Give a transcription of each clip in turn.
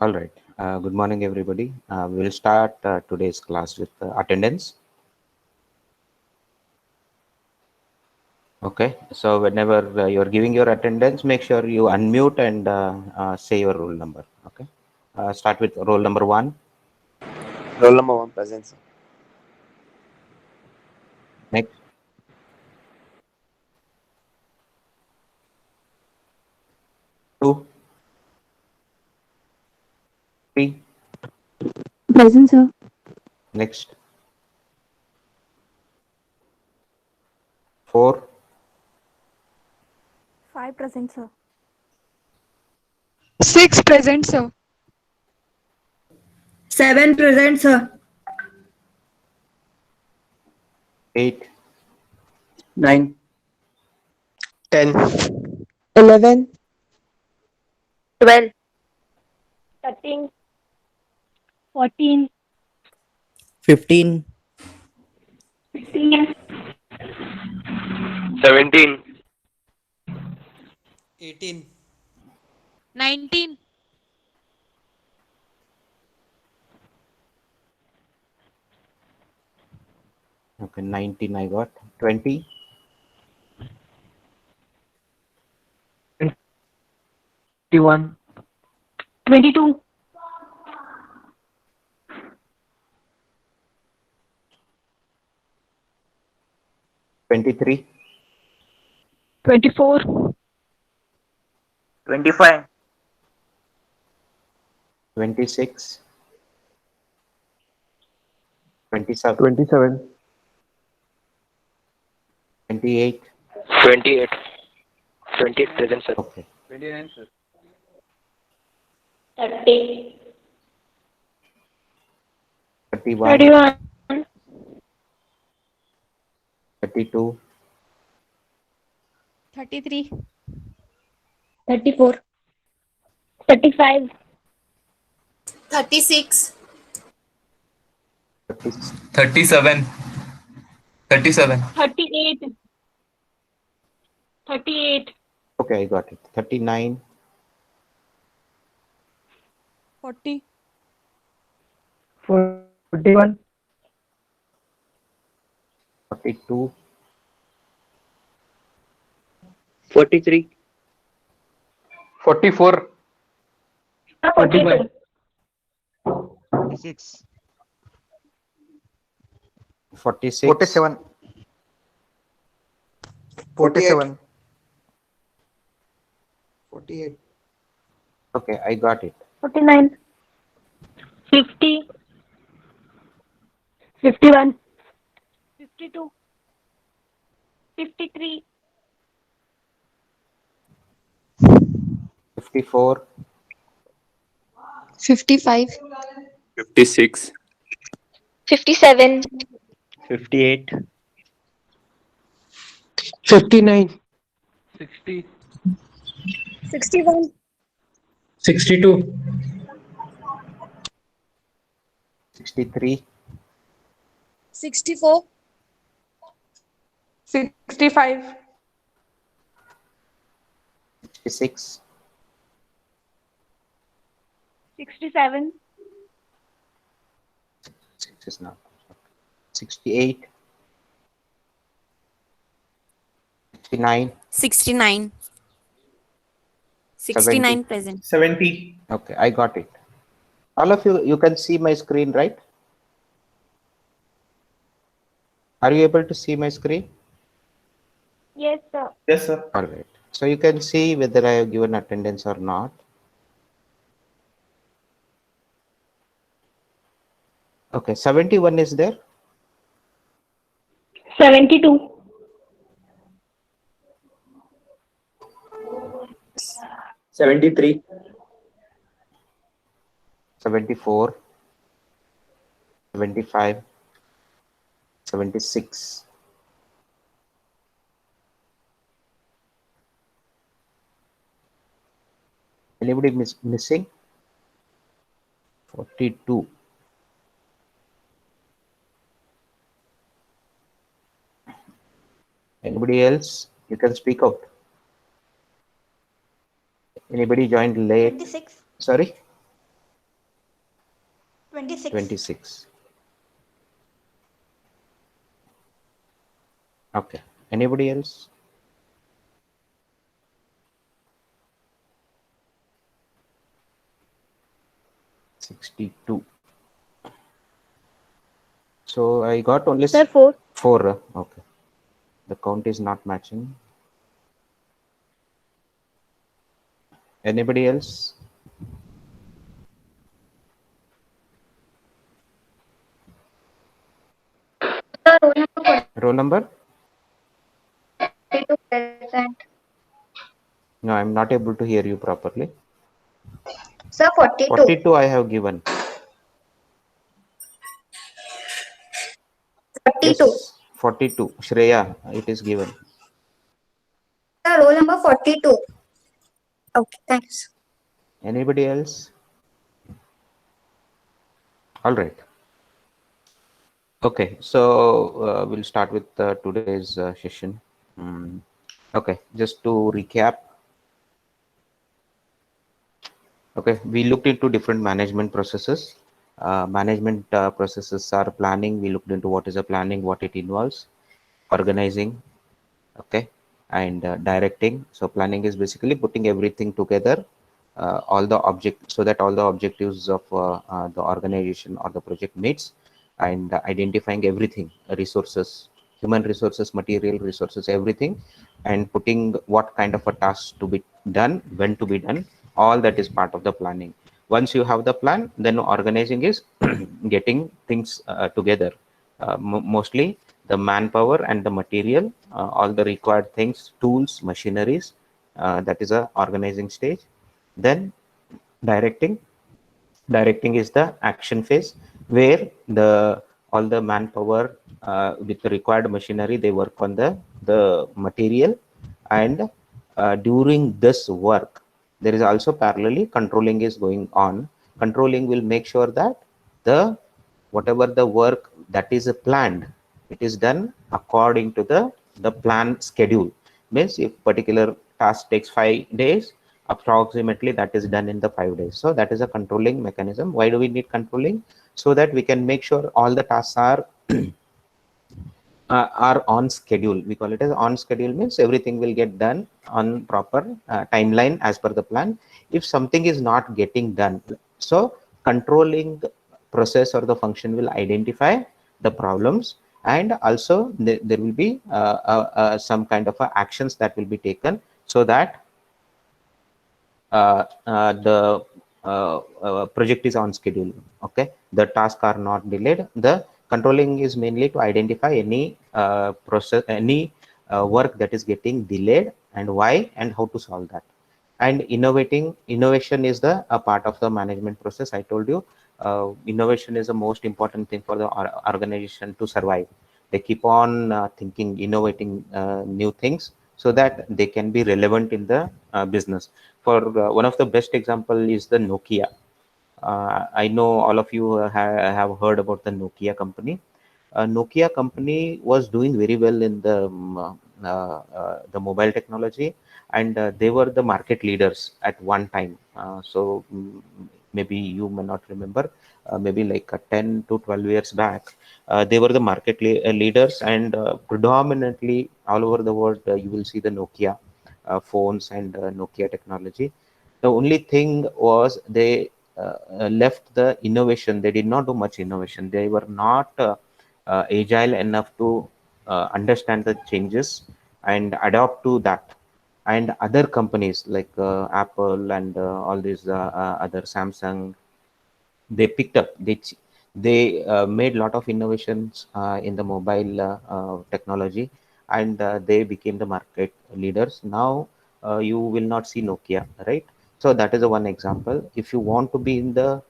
All right. Good morning, everybody. We'll start today's class with attendance. Okay. So whenever you're giving your attendance, make sure you unmute and say your roll number. Okay. Start with roll number one. Roll number one present, sir. Next. Two, three. Present, sir. Next. Four, 5 present, sir. 6 present, sir. 7 present, sir. eight, 9, 10, 11, 12, 13, 14, 15, 16, 17, 18, 19, okay, 19. I got 20, 21, 22, 23, 24, 25, 26, 27, 27, 28. 28, 28 present, sir. Okay. 29, sir. 30, 31, 31, 32, 33, 34, 35, 36, 36. 37, 37, 38, 38, Okay, I got it. 39, 40, 41, 42, 43, 44, 42, 46, 46, 47, 47, 48, Okay, I got it. 49, 50, 51, 52, 53, 54, 55, 56, 57, 58, 59, 60, 61, 62, 63, 64, 65, 66, 67, 6 is not. 68, 69, 69. 70. 69 present. 70, Okay, I got it. All of you can see my screen, right? Are you able to see my screen? yes, sir. yes, sir. All right. So you can see whether I have given attendance or not. Okay, 71 is there. 72, 73, 74, 75, 76. Anybody missing? 42. Anybody else? You can speak out. Anybody joined late? 26, Sorry? 26. 26. Okay. Anybody else? $62. So I got only Sir, 4. 4. Okay. The count is not matching. Anybody else? Sir, roll number Roll number? 42 present. No, I'm not able to hear you properly. Sir, 42. 42 I have given. 42. Yes, 42. Shreya, it is given. Sir, roll number 42. Okay, thanks. Anybody else? All right. Okay, so we'll start with today's session. Okay, just to recap. Okay, we looked into different management processes. Management processes are planning. We looked into what is a planning, what it involves, organizing, okay, and directing. So planning is basically putting everything together, all the object, so that all the objectives of the organization or the project meets, and identifying everything, resources, human resources, material resources, everything, and putting what kind of a task to be done, when to be done, all that is part of the planning. Once you have the plan, then organizing is getting things together, mostly the manpower and the material, all the required things, tools, machineries, that is a organizing stage. Then directing. Directing is the action phase, where the all the manpower with the required machinery, they work on the material, and during this work there is also parallelly controlling is going on. Controlling will make sure that the whatever the work that is planned, it is done according to the plan schedule. Means if particular task takes 5 days, approximately that is done in the 5 days. So that is a controlling mechanism. Why do we need controlling? So that we can make sure all the tasks are on schedule. We call it as on schedule, means everything will get done on proper timeline as per the plan. If something is not getting done, so controlling process or the function will identify the problems, and also there will be some kind of actions that will be taken, so that the project is on schedule. Okay, the tasks are not delayed. The controlling is mainly to identify any process, any work that is getting delayed, and why, and how to solve that. And innovation is the a part of the management process. I told you, innovation is the most important thing for the organization to survive. They keep on thinking, innovating new things, so that they can be relevant in the business. For one of the best example is the Nokia. I know all of you have heard about the Nokia company. Nokia company was doing very well in the mobile technology, and they were the market leaders at one time. Maybe you may not remember, maybe like 10 to 12 years back, they were the market leaders, and predominantly all over the world, you will see the Nokia phones and Nokia technology. The only thing was they left the innovation. They did not do much innovation. They were not agile enough to understand the changes and adapt to that. And other companies like Apple and all these other Samsung, they picked up, they made a lot of innovations in the mobile technology, and they became the market leaders. Now you will not see Nokia, right? So that is a one example. If you want to be in the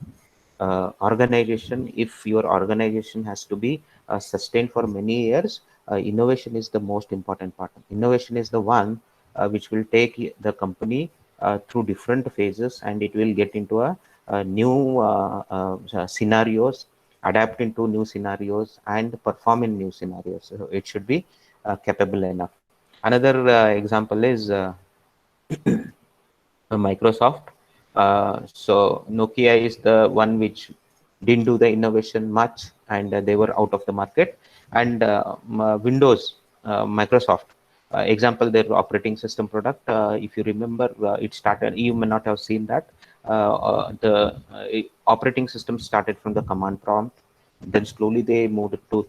organization, if your organization has to be sustained for many years, innovation is the most important part. Innovation is the one which will take the company through different phases, and it will get into a new scenarios, adapt into new scenarios, and perform in new scenarios. So it should be capable enough. Another example is Microsoft. So Nokia is the one which didn't do the innovation much, and they were out of the market. And Windows, Microsoft, example, their operating system product, if you remember, it started, you may not have seen that, the operating system started from the command prompt, then slowly they moved to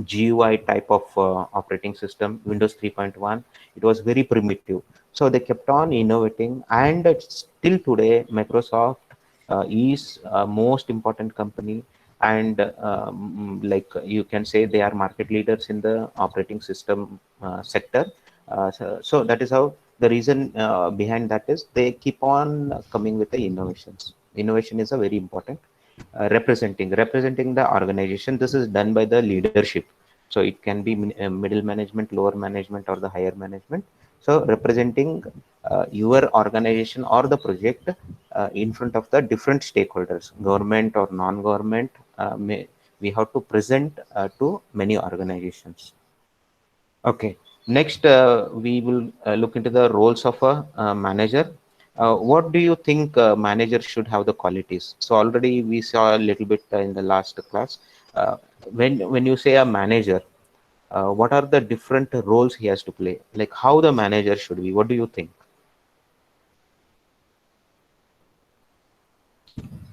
GUI type of operating system, Windows 3.1. It was very primitive. So they kept on innovating, and still today, Microsoft is most important company, and like you can say they are market leaders in the operating system sector. So that is how the reason behind that is they keep on coming with the innovations. Innovation is a very important representing the organization. This is done by the leadership, so it can be middle management, lower management, or the higher management. So representing your organization or the project in front of the different stakeholders, government or non-government, we have to present to many organizations. Okay, next we will look into the roles of a manager. What do you think manager should have the qualities? So already we saw a little bit in the last class. When you say a manager, what are the different roles he has to play? Like how the manager should be? What do you think?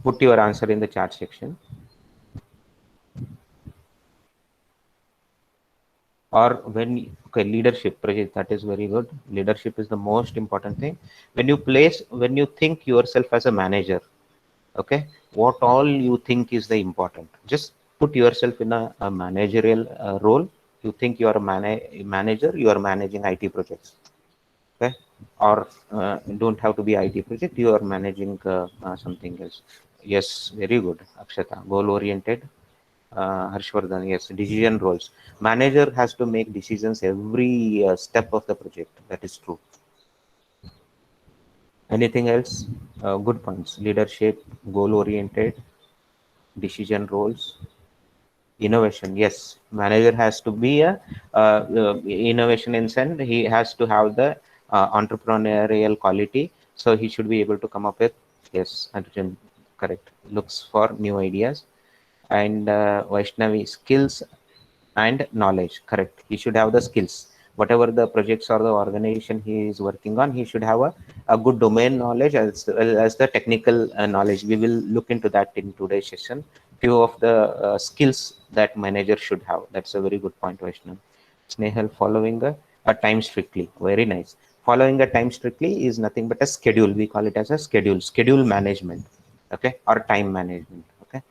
Put your answer in the chat section. Or when, okay, leadership, Prajit, that is very good. Leadership is the most important thing. When you think yourself as a manager, okay, what all you think is the important? Just put yourself in a managerial role. You think you are a manager, you are managing IT projects, okay, or don't have to be IT project, you are managing something else. Yes, very good, Akshata. Goal oriented. Harshvardhan, yes, decision roles. Manager has to make decisions every step of the project. That is true. Anything else? Good points. Leadership, goal oriented, decision roles, innovation. Yes, manager has to be a innovation in sense. He has to have the entrepreneurial quality. So he should be able to come up with, yes, Arjun, correct. Looks for new ideas. And Vaishnavi, skills and knowledge, correct. He should have the skills. Whatever the projects or the organization he is working on, he should have a good domain knowledge as well as the technical knowledge. We will look into that in today's session. Few of the skills that manager should have. That's a very good point, Vaishnav. Snehal, following a time strictly. Very nice. Following a time strictly is nothing but a schedule. We call it as a schedule management, okay, or time management, okay.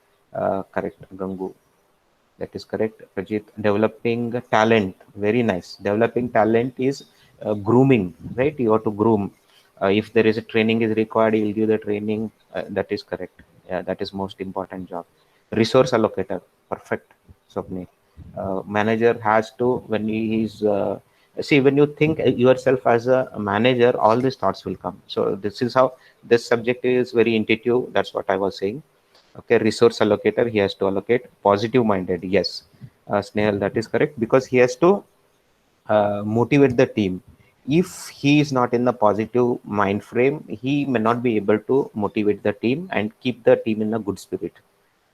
Correct, Gangu. That is correct, Rajit. Developing talent, very nice. Developing talent is grooming, right? You have to groom. If there is a training is required, you will give the training. That is correct. Yeah, that is most important job. Resource allocator, perfect. Swapni. Manager has to, when he is see, when you think yourself as a manager, all these thoughts will come. So this is how this subject is very intuitive. That's what I was saying. Okay, resource allocator, he has to allocate. Positive minded, yes, Snehal, that is correct, because he has to motivate the team. If he is not in the positive mind frame, he may not be able to motivate the team and keep the team in a good spirit.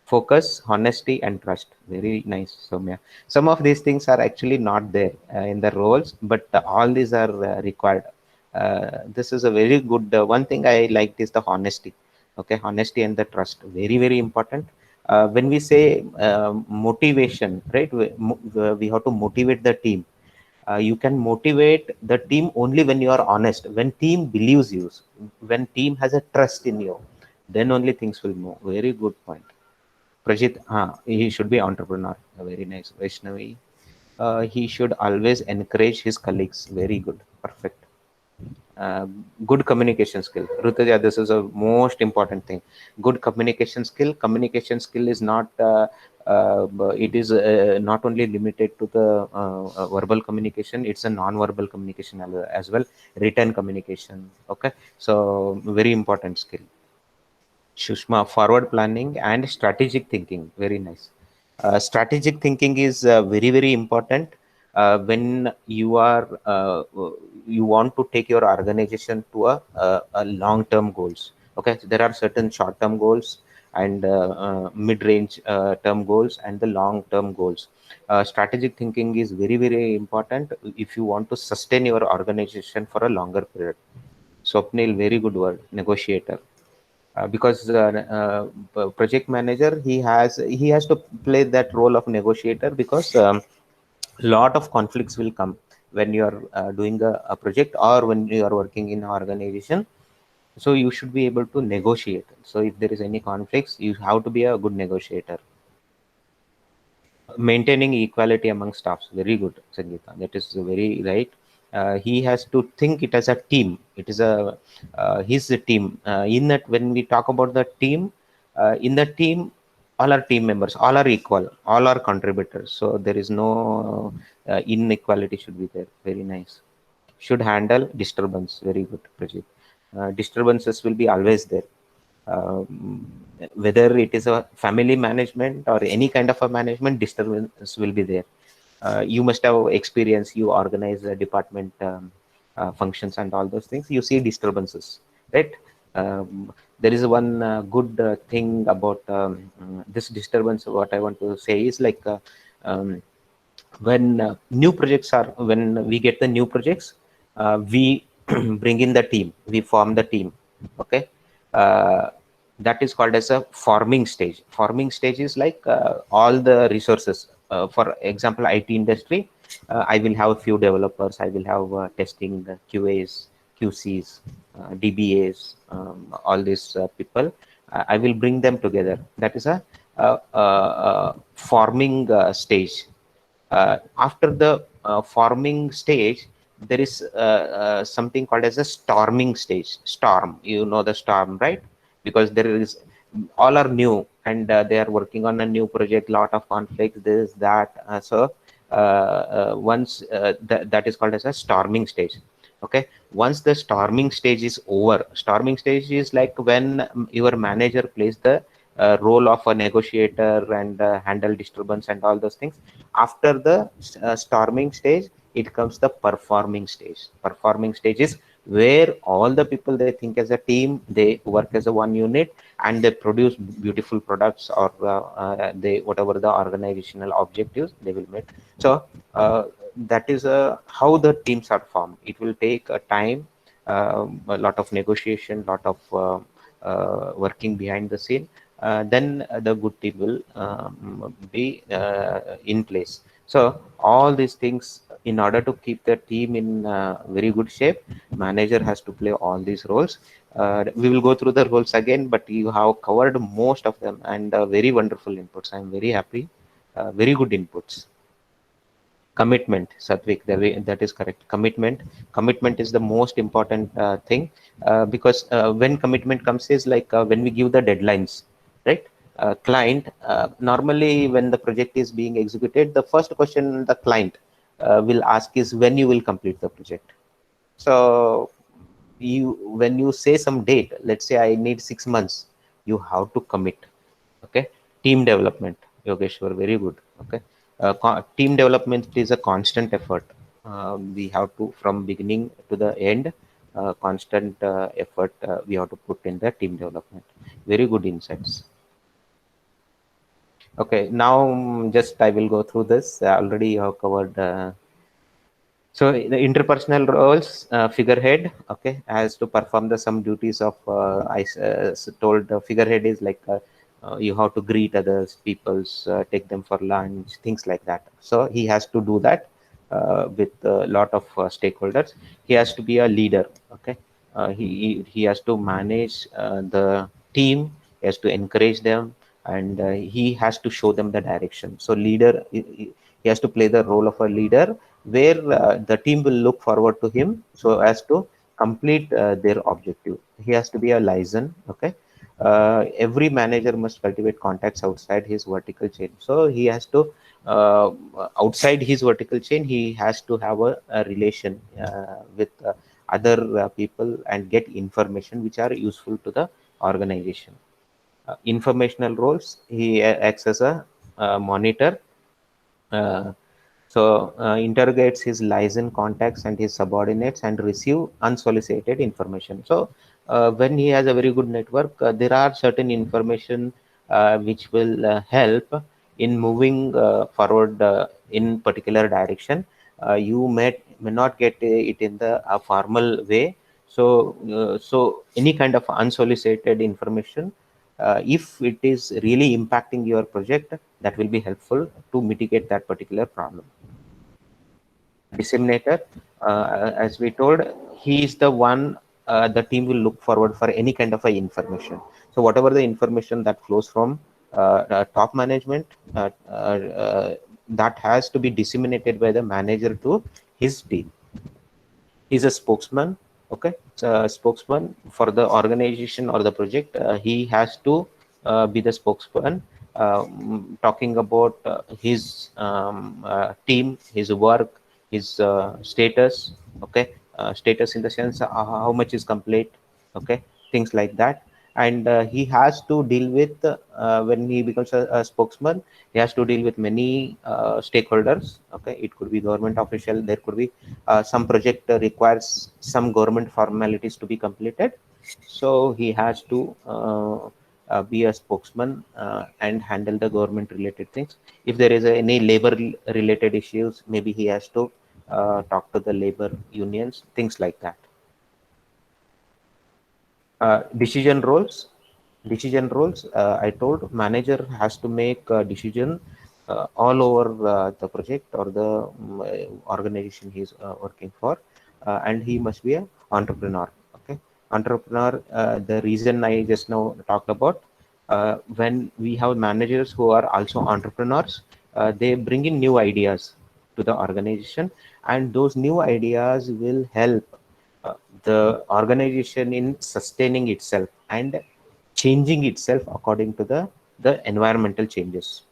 Focus, honesty, and trust, very nice, Soumya. Some of these things are actually not there in the roles, but all these are required. This is a very good one thing I liked is the honesty. Okay, honesty and the trust, very very important. When we say motivation, right, we have to motivate the team. You can motivate the team only when you are honest, when team believes you, when team has a trust in you, then only things will move. Very good point, Prajit. He should be entrepreneur. Very nice, Vaishnavi. He should always encourage his colleagues. Very good, perfect. uh, Good communication skill, Rutuja, this is a most important thing. Good communication skill is not it is not only limited to the verbal communication, it's a non-verbal communication as well, written communication, okay. So very important skill. Shushma, forward planning and strategic thinking. Very nice. Strategic thinking is very, very important when you want to take your organization to a long-term goals. Okay, so there are certain short-term goals and mid-range term goals and the long-term goals. Strategic thinking is very, very important if you want to sustain your organization for a longer period. Swapnil, very good word, negotiator. Because project manager, he has to play that role of negotiator, because lot of conflicts will come when you are doing a project or when you are working in an organization. So you should be able to negotiate. So if there is any conflicts, you have to be a good negotiator. Maintaining equality among staffs, very good, Sangeeta, that is very right. He has to think it as a team. It is a his team. In that, when we talk about the team, in the team, all are team members, all are equal, all are contributors, so there is no inequality should be there. Very nice. Should handle disturbance, very good, Prajeet. Disturbances will be always there. um, Whether it is a family management or any kind of a management, disturbance will be there. You must have experience, you organize the department functions and all those things, you see disturbances, right? There is one good thing about this disturbance. What I want to say is like, um, when new projects are, when we get the new projects, we bring in the team, we form the team. Okay. uh, that is called as a forming stage. Forming stage is like all the resources, for example, IT industry, I will have a few developers, I will have testing, QAs, QCs, DBAs, all these people. I will bring them together. That is a forming stage. After the forming stage, there is something called as a storming stage. Storm, you know the storm, right? Because there is, all are new, and they are working on a new project, lot of conflicts, this, that. Once that is called as a storming stage. Okay. Once the storming stage is over, storming stage is like when your manager plays the role of a negotiator and handle disturbance and all those things. After the storming stage, it comes the performing stage. Performing stage is where all the people, they think as a team, they work as a one unit, and they produce beautiful products, or they, whatever the organizational objectives they will meet. So that is how the teams are formed. It will take a time, a lot of negotiation, lot of working behind the scene. Then the good team will be in place. So all these things, in order to keep the team in very good shape, manager has to play all these roles. We will go through the roles again, but you have covered most of them, and very wonderful inputs. I'm very happy. Very good inputs. Commitment, Satvik, that is correct. Commitment is the most important thing, because when commitment comes is like when we give the deadlines, right? Client, normally when the project is being executed, the first question the client will ask is when you will complete the project. So you, when you say some date, let's say I need 6 months, you have to commit. Okay. Team development, Yogeshwar, very good. Okay. Team development is a constant effort. We have to, from beginning to the end, constant effort we have to put in the team development. Very good insights. Okay, now just I will go through this. Already you have covered. So the interpersonal roles, figurehead, okay, has to perform the some duties of. I told the figurehead is like you have to greet others, people's, take them for lunch, things like that. So he has to do that with a lot of stakeholders. He has to be a leader. Okay, he has to manage the team. He has to encourage them, and he has to show them the direction. So leader, he has to play the role of a leader, where the team will look forward to him so as to complete their objective. He has to be a liaison. Okay. Every manager must cultivate contacts outside his vertical chain. So he has to, outside his vertical chain, he has to have a relation with other people and get information which are useful to the organization. Informational roles, he acts as a monitor. uh, Interrogates his liaison contacts and his subordinates and receive unsolicited information. So when he has a very good network, there are certain information which will help in moving forward in particular direction. You may not get it in the formal way. So any kind of unsolicited information, if it is really impacting your project, that will be helpful to mitigate that particular problem. Disseminator, as we told, he is the one, the team will look forward for any kind of a information. So whatever the information that flows from top management, that has to be disseminated by the manager to his team. He's a spokesman. Okay, so a spokesman for the organization or the project. He has to be the spokesman, talking about his team, his work, his status. Okay, status in the sense how much is complete. Okay, things like that. And he has to deal with, when he becomes a spokesman, he has to deal with many stakeholders. Okay, it could be government official, there could be some project requires some government formalities to be completed, so he has to be a spokesman and handle the government related things. If there is any labor related issues, maybe he has to talk to the labor unions, things like that. Decision roles. I told manager has to make a decision all over the project or the organization he's working for, and he must be an entrepreneur. Okay, entrepreneur. The reason I just now talked about, when we have managers who are also entrepreneurs, they bring in new ideas to the organization, and those new ideas will help the organization in sustaining itself and changing itself according to the environmental changes.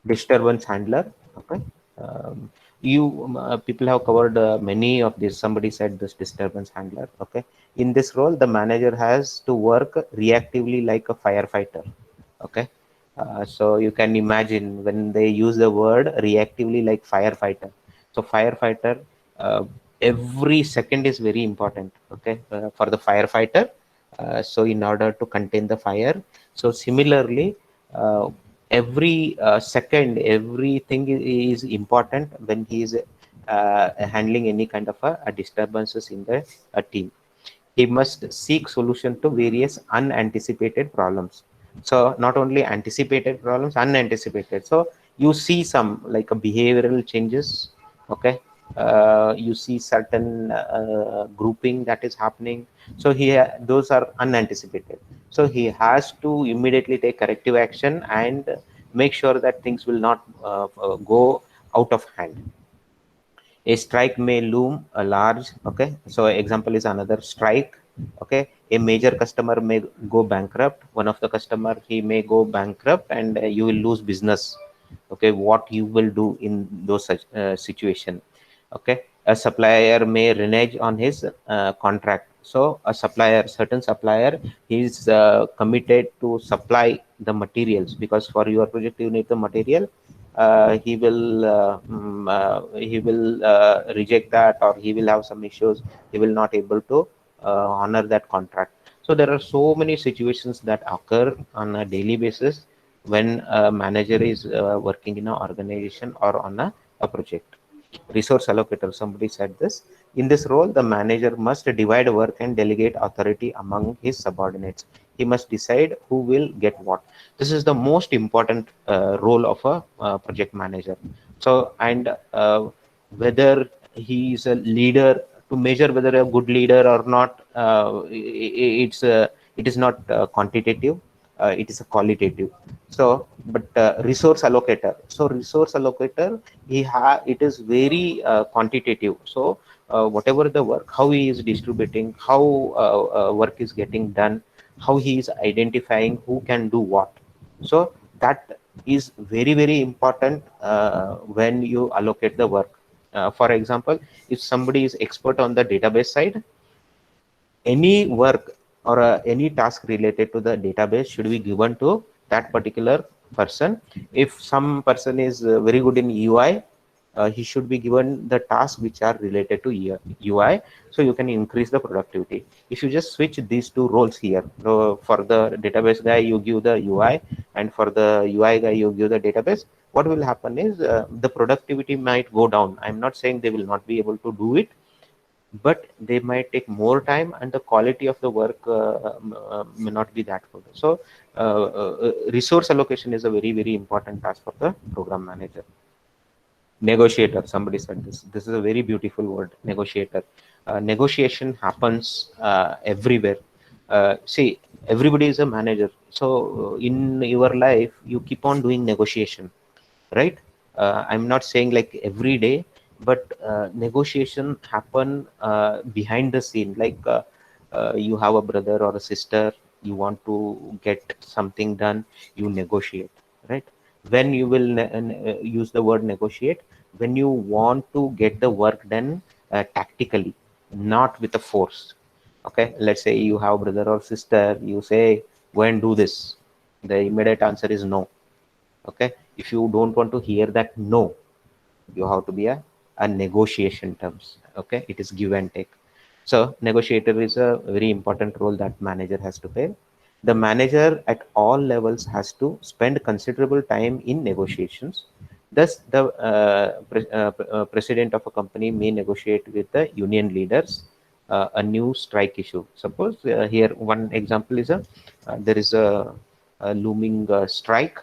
Disturbance handler. Okay, you people have covered many of this. Somebody said this disturbance handler. Okay, in this role the manager has to work reactively like a firefighter. Okay, so you can imagine when they use the word reactively like firefighter. So firefighter, every second is very important. Okay, for the firefighter. So in order to contain the fire, so similarly, every second, everything is important when he is handling any kind of a disturbances in the team. He must seek solution to various unanticipated problems. So not only anticipated problems, unanticipated. So you see some like a behavioral changes. Okay, you see certain grouping that is happening. So here those are unanticipated. So he has to immediately take corrective action and make sure that things will not go out of hand. A strike may loom a large. Okay, so example is another strike. Okay, a major customer may go bankrupt. One of the customer, he may go bankrupt, and you will lose business. Okay, what you will do in those such situation? Okay, a supplier may renege on his contract. So a supplier, certain supplier, is committed to supply the materials, because for your project you need the material. He will reject that, or he will have some issues. He will not able to honor that contract. So there are so many situations that occur on a daily basis when a manager is working in an organization or on a project. Resource allocator, somebody said this. In this role, the manager must divide work and delegate authority among his subordinates. He must decide who will get what. This is the most important role of a project manager. So, and whether he is a leader, to measure whether a good leader or not, it is not quantitative, it is a qualitative. So but resource allocator, it is very quantitative. So whatever the work, how he is distributing, how work is getting done, how he is identifying who can do what. So that is very very important when you allocate the work. For example, if somebody is expert on the database side, any work or any task related to the database should be given to that particular person. If some person is very good in UI, he should be given the tasks which are related to UI, so you can increase the productivity. If you just switch these two roles here, for the database guy you give the UI, and for the UI guy you give the database, what will happen is the productivity might go down. I'm not saying they will not be able to do it, but they might take more time and the quality of the work may not be that good. So resource allocation is a very, very important task for the program manager. Negotiator, somebody said this is a very beautiful word, negotiator. Negotiation happens everywhere. See, everybody is a manager, so in your life you keep on doing negotiation, right? I'm not saying like every day, but negotiation happen behind the scene, like you have a brother or a sister, you want to get something done, you negotiate, right? When you will use the word negotiate, when you want to get the work done tactically, not with a force. Okay, let's say you have brother or sister, you say go and do this, the immediate answer is no. Okay, if you don't want to hear that no, you have to be a negotiation terms. Okay, it is give and take. So negotiator is a very important role that manager has to play. The manager at all levels has to spend considerable time in negotiations. Thus the president of a company may negotiate with the union leaders a new strike issue. Suppose here one example is there is a looming strike,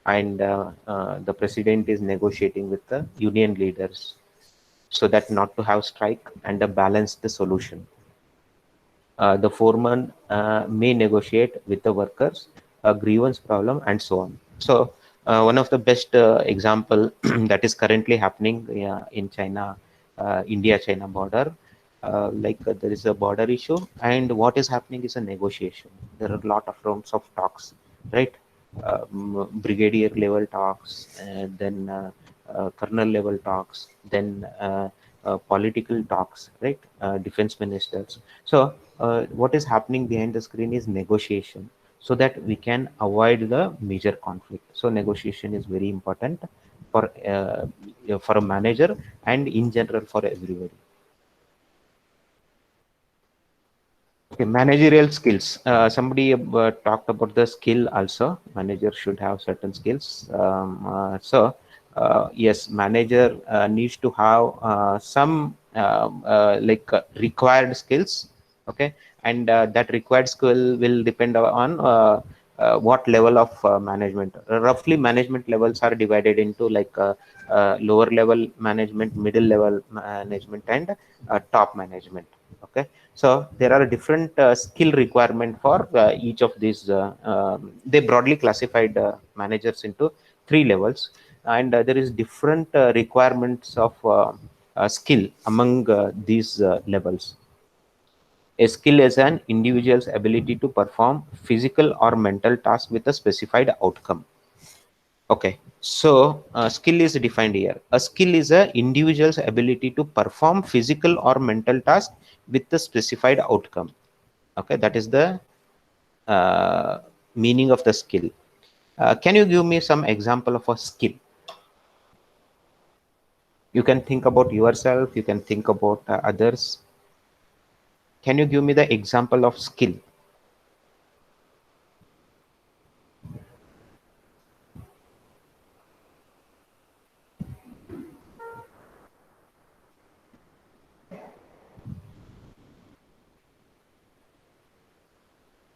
and the president is negotiating with the union leaders so that not to have strike and balance the solution. The foreman may negotiate with the workers a grievance problem and so on. So one of the best example that is currently happening in China, India-China border, there is a border issue, and what is happening is a negotiation. There are a lot of rounds of talks, right? Brigadier level talks, and then colonel level talks, then political talks, right? Defense ministers. So what is happening behind the screen is negotiation, so that we can avoid the major conflict. So negotiation is very important for a manager and in general for everybody. Okay, managerial skills. Somebody talked about the skill also. Manager should have certain skills. Yes, manager needs to have some required skills. Okay, and that required skill will depend on what level of management. Roughly, management levels are divided into lower level management, middle level management, and top management. Okay, so there are different skill requirement for each of these. They broadly classified managers into three levels, and there is different requirements of skill among these levels. A skill is an individual's ability to perform physical or mental tasks with a specified outcome. Okay, so skill is defined here. A skill is a individual's ability to perform physical or mental task with a specified outcome. Okay, that is the meaning of the skill. Can you give me some example of a skill? You can think about yourself, you can think about others. Can you give me the example of skill?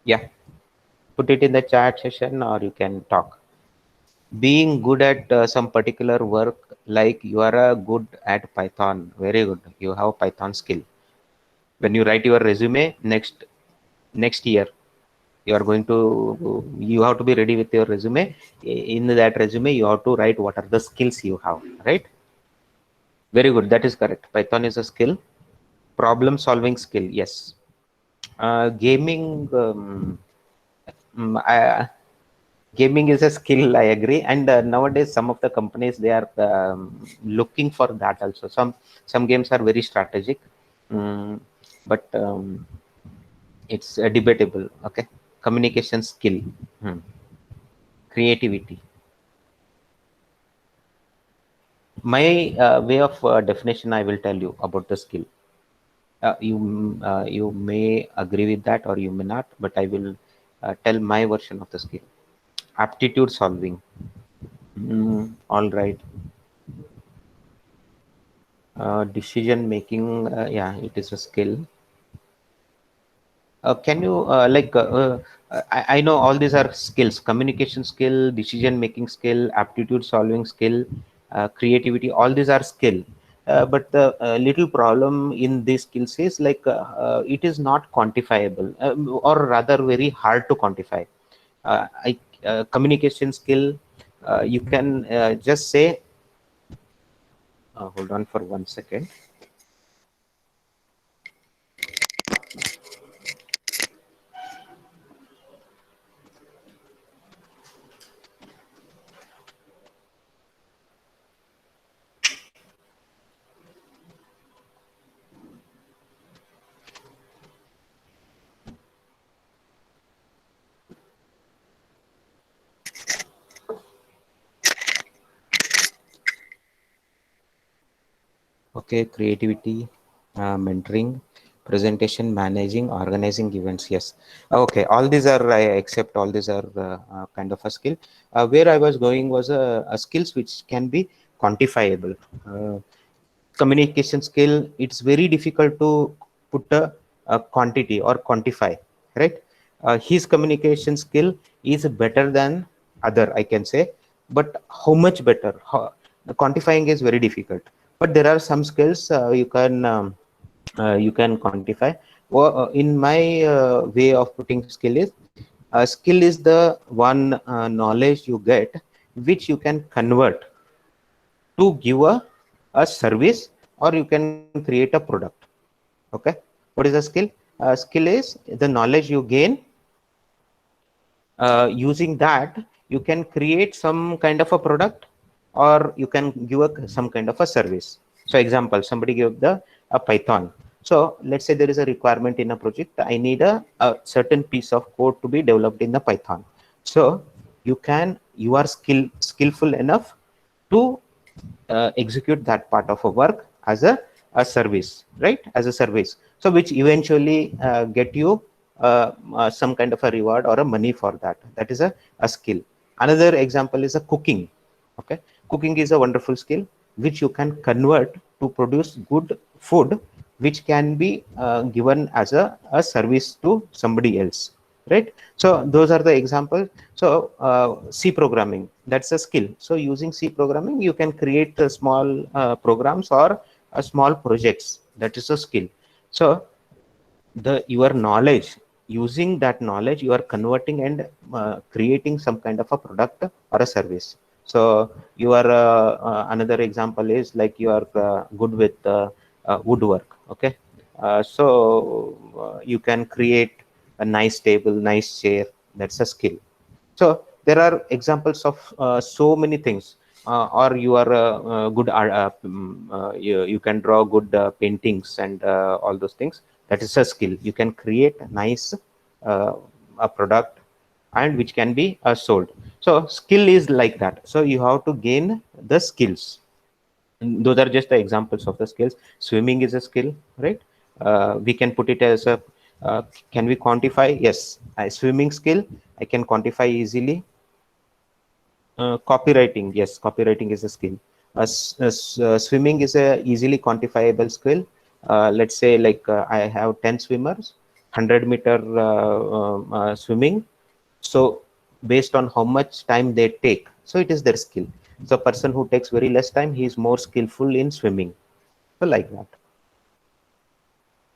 Yeah, put it in the chat session or you can talk. Being good at some particular work, like you are good at Python, very good, you have Python skill. When you write your resume next year, you have to be ready with your resume. In that resume you have to write what are the skills you have, right? Very good, that is correct. Python is a skill. Problem solving skill, yes. Gaming, gaming is a skill, I agree. And nowadays some of the companies, they are looking for that also. Some games are very strategic, but it's debatable. Okay, communication skill, creativity. My way of definition, I will tell you about the skill. You may agree with that or you may not, but I will tell my version of the skill. Aptitude solving. All right. Decision making, yeah, it is a skill. Can you I know all these are skills: communication skill, decision making skill, aptitude solving skill, creativity. All these are skill. But the little problem in these skills is like it is not quantifiable, or rather very hard to quantify. Communication skill, you can just say, hold on for 1 second. Okay, creativity, mentoring, presentation, managing, organizing events. Yes. Okay, all these are, I accept all these are kind of a skill. Where I was going was a skills which can be quantifiable. Communication skill, it's very difficult to put a quantity or quantify, right? His communication skill is better than other, I can say, but how much better? The quantifying is very difficult. But there are some skills you can quantify. Well, in my way of putting skill is, skill is the one knowledge you get which you can convert to give a service, or you can create a product. Okay, what is a skill? Skill is the knowledge you gain. Using that, you can create some kind of a product, or you can give some kind of a service. So example, somebody gave the a Python. So let's say there is a requirement in a project, I need a certain piece of code to be developed in the Python. So you are skillful enough to execute that part of a work as a service, right? As a service. So which eventually get you some kind of a reward or a money for that. That is a skill. Another example is a cooking. Okay, cooking is a wonderful skill which you can convert to produce good food, which can be given as a service to somebody else, right? So those are the examples. So C programming, that's a skill. So using C programming, you can create small programs or small projects. That is a skill. So your knowledge, using that knowledge, you are converting and creating some kind of a product or a service. So you are another example is like you are good with woodwork. Okay, you can create a nice table, nice chair. That's a skill. So there are examples of so many things. Or you are good you can draw good paintings and all those things. That is a skill. You can create a nice a product, and which can be sold. So skill is like that. So you have to gain the skills. And those are just the examples of the skills. Swimming is a skill, right? We can put it as a can we quantify? Yes, a swimming skill I can quantify easily. Copywriting, yes, copywriting is a skill. Swimming is a easily quantifiable skill. Let's say like I have 10 swimmers, 100-meter swimming. So based on how much time they take, so it is their skill. So a person who takes very less time, he is more skillful in swimming. So like that.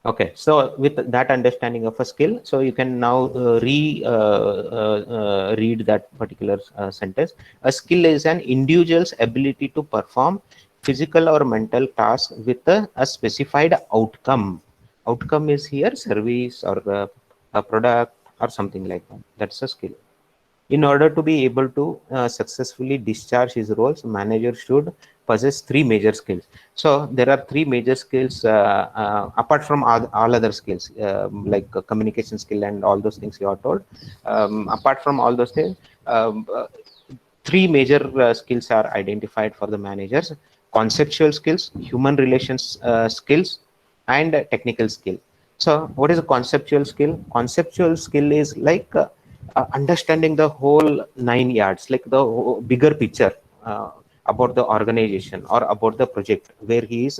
Okay, so with that understanding of a skill, so you can now read that particular sentence. A skill is an individual's ability to perform physical or mental task with a specified outcome. Outcome is here service or a product or something like that. That's a skill. In order to be able to successfully discharge his roles, manager should possess three major skills. So there are three major skills apart from all other skills, like communication skill and all those things you are told. Apart from all those things, three major skills are identified for the managers: conceptual skills, human relations skills, and technical skill. So what is a conceptual skill? Conceptual skill is like understanding the whole 9 yards, like the bigger picture about the organization or about the project where he is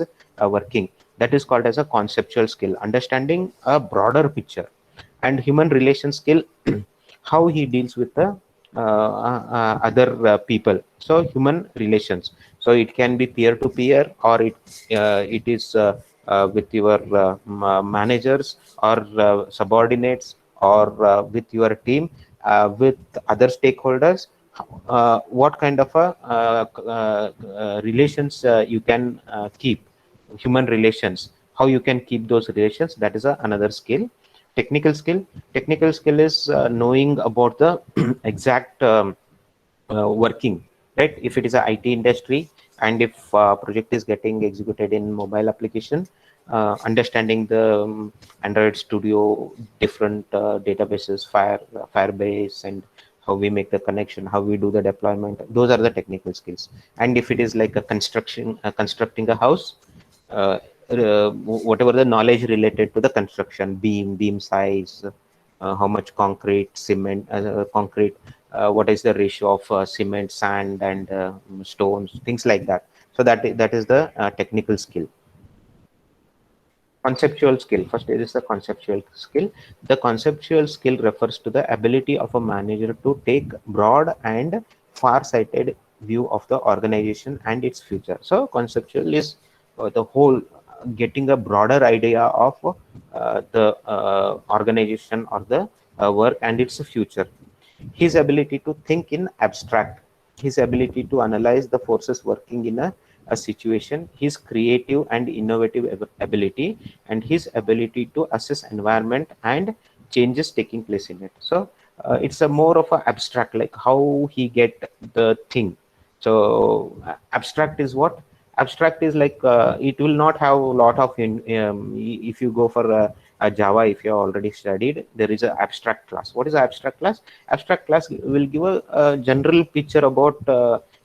working. That is called as a conceptual skill, understanding a broader picture. And human relation skill, how he deals with the other people. So human relations, so it can be peer to peer, or it is with your managers or subordinates, or with your team, with other stakeholders. What kind of a relations you can keep, human relations, how you can keep those relations, that is another skill. Technical skill, technical skill is knowing about the exact working, right? If it is a IT industry, and if project is getting executed in mobile application, understanding the Android Studio, different databases, Firebase, and how we make the connection, how we do the deployment, those are the technical skills. And if it is like a constructing a house, whatever the knowledge related to the construction, beam size, how much concrete, cement, concrete, what is the ratio of cement, sand, and stones, things like that. So that is the technical skill. Conceptual skill, first there is the conceptual skill. The conceptual skill refers to the ability of a manager to take broad and far-sighted view of the organization and its future. So conceptual is the whole, getting a broader idea of the organization or the work and its future. His ability to think in abstract, his ability to analyze the forces working in a situation, his creative and innovative ability, and his ability to assess environment and changes taking place in it. So it's a more of a abstract, like how he get the thing. So abstract is what? Abstract is like it will not have a lot of if you go for a Java, if you have already studied, there is an abstract class. What is an abstract class? Abstract class will give a general picture about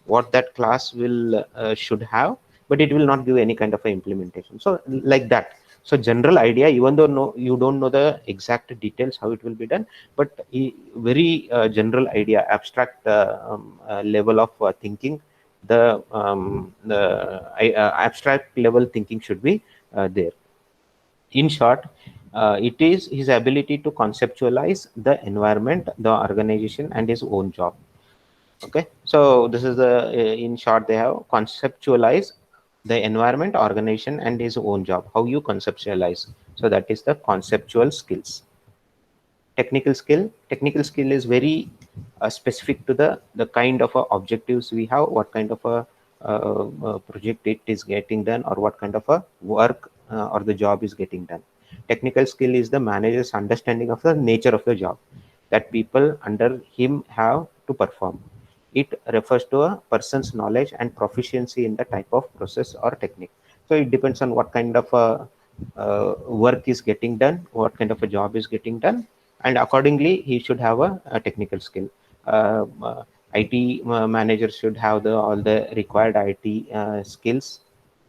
what that class will should have, but it will not give any kind of a implementation. So like that. So general idea, even though you don't know the exact details how it will be done, but very general idea, abstract level of thinking, the abstract level thinking should be there. In short, it is his ability to conceptualize the environment, the organization, and his own job. Okay, so this is the in short, they have conceptualize the environment, organization, and his own job. How you conceptualize, so that is the conceptual skills. Technical skill is very specific to the kind of objectives we have, what kind of a project it is getting done, or what kind of a work or the job is getting done. Technical skill is the manager's understanding of the nature of the job that people under him have to perform. It refers to a person's knowledge and proficiency in the type of process or technique. So it depends on what kind of work is getting done, what kind of a job is getting done, and accordingly he should have a technical skill. IT manager should have all the required IT skills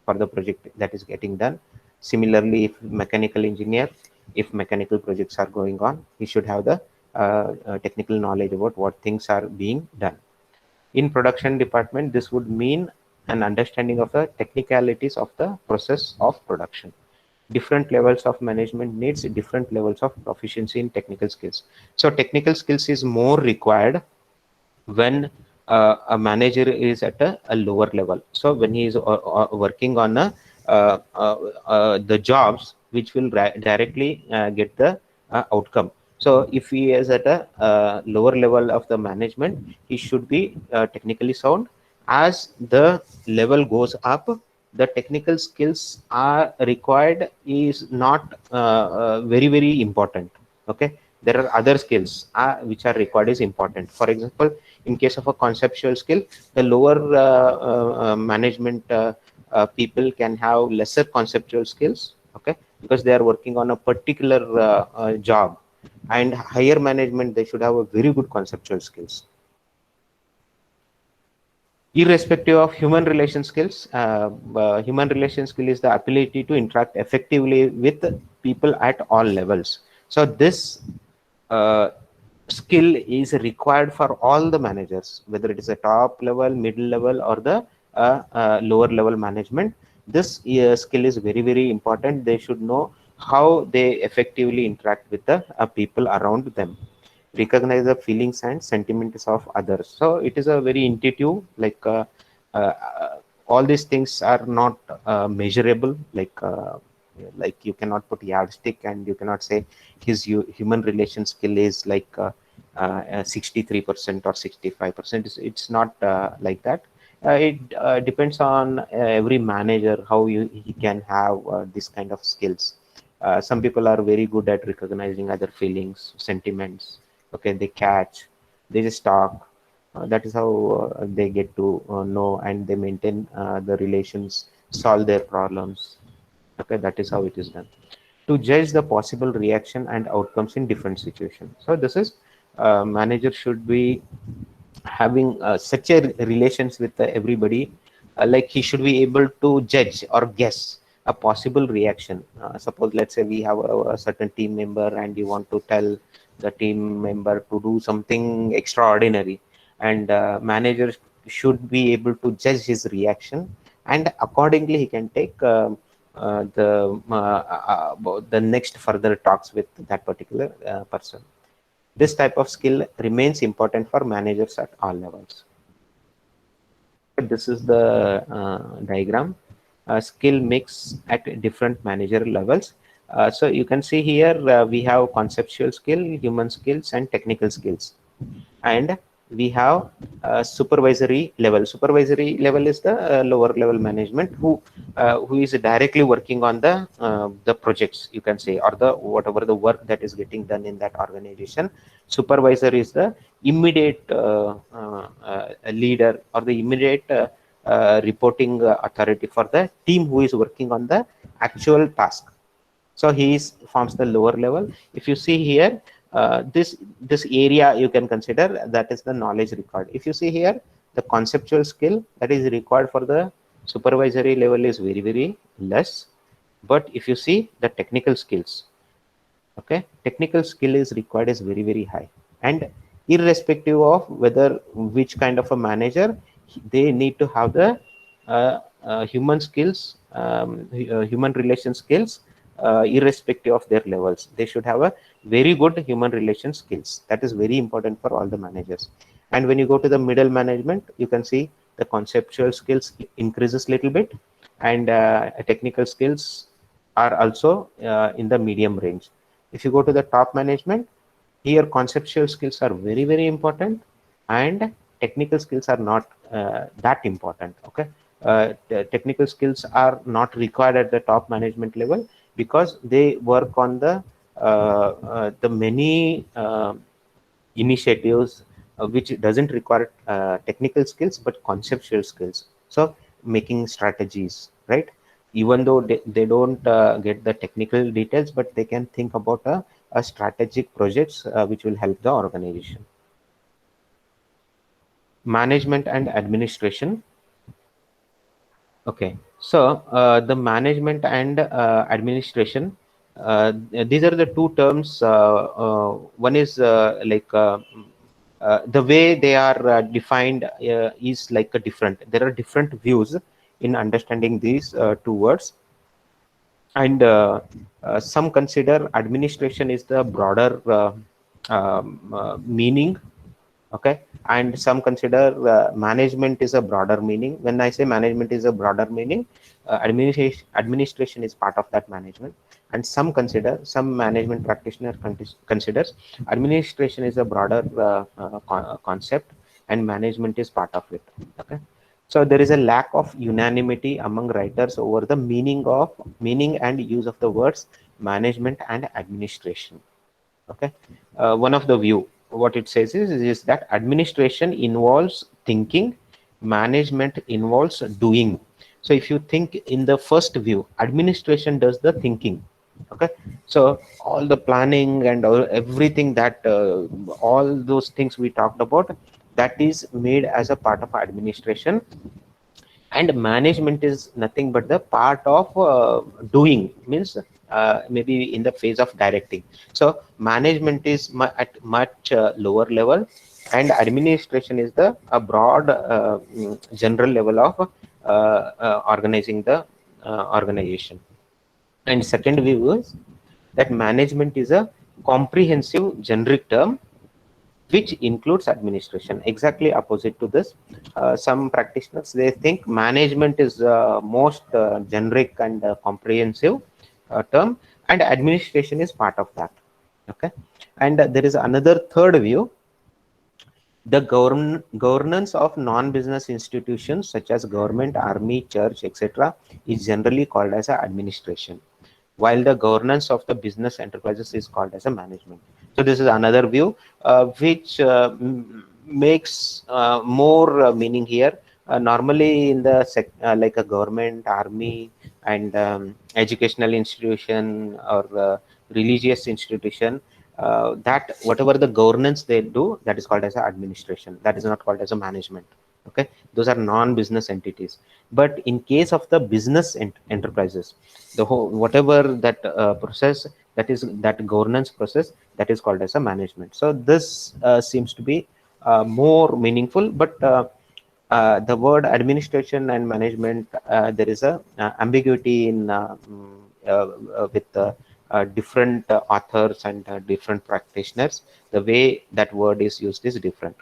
for the project that is getting done. Similarly, if mechanical engineer, if mechanical projects are going on, he should have the technical knowledge about what things are being done. In production department, this would mean an understanding of the technicalities of the process of production. Different levels of management needs different levels of proficiency in technical skills. So technical skills is more required when a manager is at a lower level. So when he is working on the jobs which will directly get the outcome. So if he is at a lower level of the management, he should be technically sound. As the level goes up, the technical skills are required is not very important. Okay, there are other skills which are required is important. For example, in case of a conceptual skill, the lower management people can have lesser conceptual skills, okay, because they are working on a particular job, and higher management, they should have a very good conceptual skills. Irrespective of human relation skills, human relation skill is the ability to interact effectively with people at all levels. So this uh, skill is required for all the managers, whether it is a top level, middle level, or the lower level management. This skill is very, very important. They should know how they effectively interact with the people around them, recognize the feelings and sentiments of others. So it is a very intuitive, like all these things are not measurable, like you cannot put yardstick and you cannot say his human relation skill is like 63% or 65%. It's not like that. It depends on every manager how he can have this kind of skills. Some people are very good at recognizing other feelings, sentiments. Okay, they catch, they just talk. That is how they get to know, and they maintain the relations, solve their problems. Okay, that is how it is done. To judge the possible reaction and outcomes in different situations. So this is manager should be having such a relations with everybody, like he should be able to judge or guess a possible reaction. Suppose let's say we have a certain team member and you want to tell the team member to do something extraordinary, and manager should be able to judge his reaction, and accordingly he can take the next further talks with that particular person. This type of skill remains important for managers at all levels. This is the diagram. Skill mix at different manager levels. So you can see here we have conceptual skill, human skills, and technical skills. And we have supervisory level. Supervisory level is the lower level management who is directly working on the projects, you can say, or the whatever the work that is getting done in that organization. Supervisor is the immediate leader or the immediate reporting authority for the team who is working on the actual task. So he forms the lower level. If you see here, this area you can consider that is the knowledge record. If you see here, the conceptual skill that is required for the supervisory level is very, very less. But if you see the technical skills, okay, technical skill is required is very, very high. And irrespective of whether which kind of a manager, they need to have the human skills, human relation skills, irrespective of their levels. They should have a very good human relation skills. That is very important for all the managers. And when you go to the middle management, you can see the conceptual skills increases little bit, and technical skills are also in the medium range. If you go to the top management, here conceptual skills are very, very important, and technical skills are not that important. Okay, the technical skills are not required at the top management level because they work on the many initiatives which doesn't require technical skills but conceptual skills. So making strategies, right? Even though they don't get the technical details, but they can think about a strategic projects which will help the organization. Management and administration. Okay, so the management and administration, these are the two terms. One is the way they are defined is like a different. There are different views in understanding these two words, and some consider administration is the broader meaning. Okay, and some consider management is a broader meaning. When I say management is a broader meaning, administration is part of that management. And some management practitioner considers administration is a broader concept and management is part of it. Okay, so there is a lack of unanimity among writers over the meaning and use of the words management and administration. Okay, one of the view, what it says is that administration involves thinking, management involves doing. So if you think in the first view, administration does the thinking. Okay, so all the planning and everything that all those things we talked about, that is made as a part of administration, and management is nothing but the part of doing, means maybe in the phase of directing. So management is at much lower level, and administration is the a broad general level of organizing the organization. And second view is that management is a comprehensive generic term which includes administration. Exactly opposite to this, some practitioners, they think management is most generic and comprehensive term, and administration is part of that. Okay, and there is another third view. The governance of non-business institutions such as government, army, church, etc. is generally called as a administration, while the governance of the business enterprises is called as a management. So this is another view which makes more meaning here. Normally in the like a government, army, and educational institution or religious institution, that whatever the governance they do, that is called as a administration, that is not called as a management. Okay, those are non-business entities. But in case of the business enterprises, the whole whatever that process, that is that governance process, that is called as a management. So this seems to be more meaningful, but the word administration and management, there is a ambiguity in with different authors and different practitioners. The way that word is used is different.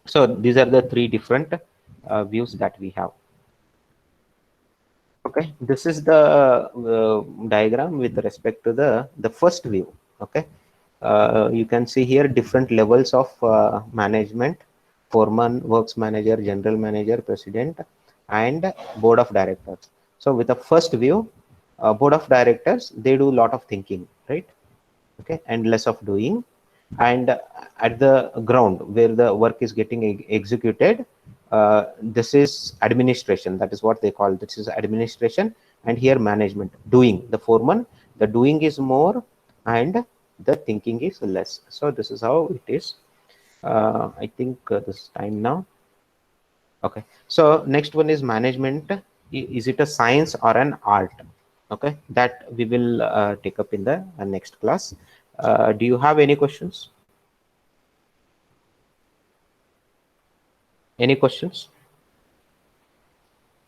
So these are the three different views that we have. Okay, this is the diagram with respect to the first view. Okay, you can see here different levels of management: foreman, works manager, general manager, president, and board of directors. So with the first view, board of directors, they do a lot of thinking, right? Okay, and less of doing. And at the ground where the work is getting executed, this is administration, that is what they call, this is administration. And here management, doing, the foreman, the doing is more and the thinking is less. So this is how it is. I think this time now. Okay, so next one is management. Is it a science or an art? Okay, that we will take up in the next class. Do you have any questions? Any questions?